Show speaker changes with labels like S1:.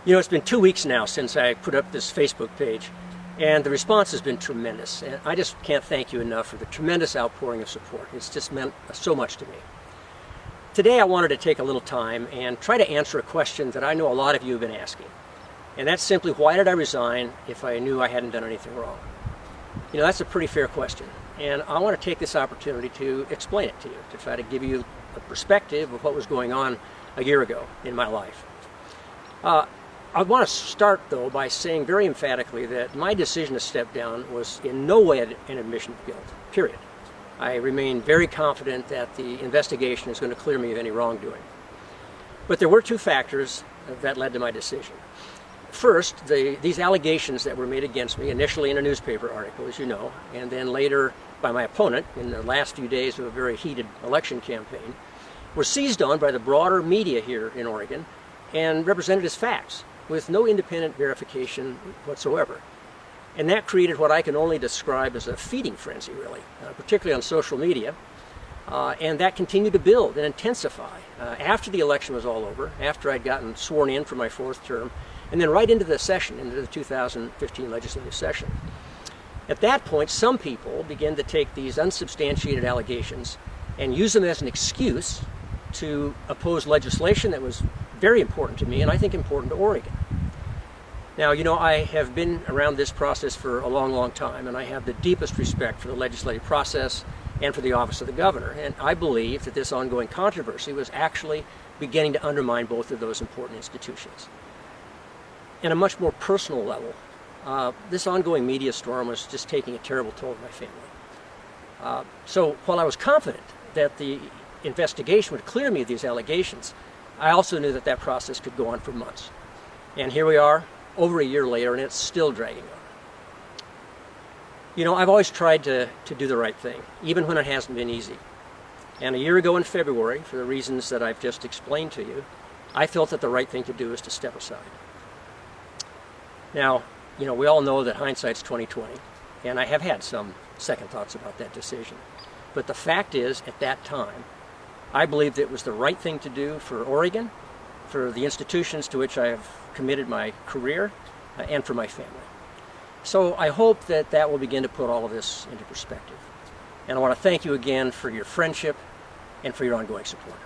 S1: You know, it's been 2 weeks now since I put up this Facebook page, and the response has been tremendous. And I just can't thank you enough for the tremendous outpouring of support. It's just meant so much to me. Today I wanted to take a little time and try to answer a question that I know a lot of you have been asking. And that's simply, why did I resign if I knew I hadn't done anything wrong? You know, that's a pretty fair question. And I want to take this opportunity to explain it to you, to try to give you a perspective of what was going on a year ago in my life. I want to start, though, by saying very emphatically that my decision to step down was in no way an admission of guilt, period. I remain very confident that the investigation is going to clear me of any wrongdoing. But there were two factors that led to my decision. First, these allegations that were made against me, initially in a newspaper article, as you know, and then later by my opponent in the last few days of a very heated election campaign, were seized on by the broader media here in Oregon and represented as facts, with no independent verification whatsoever. And that created what I can only describe as a feeding frenzy, really, particularly on social media. And that continued to build and intensify after the election was all over, after I'd gotten sworn in for my fourth term, and then right into the session, into the 2015 legislative session. At that point, some people began to take these unsubstantiated allegations and use them as an excuse to oppose legislation that was very important to me, and I think important to Oregon. Now, you know, I have been around this process for a long, long time, and I have the deepest respect for the legislative process and for the office of the governor. And I believe that this ongoing controversy was actually beginning to undermine both of those important institutions. On a much more personal level, this ongoing media storm was just taking a terrible toll on my family. So while I was confident that the investigation would clear me of these allegations, I also knew that that process could go on for months. And here we are, over a year later, and it's still dragging on. You know, I've always tried to do the right thing, even when it hasn't been easy. And a year ago in February, for the reasons that I've just explained to you, I felt that the right thing to do is to step aside. Now, you know, we all know that hindsight's 20/20, and I have had some second thoughts about that decision. But the fact is, at that time, I believed it was the right thing to do for Oregon, for the institutions to which I have committed my career, and for my family. So I hope that that will begin to put all of this into perspective. And I want to thank you again for your friendship and for your ongoing support.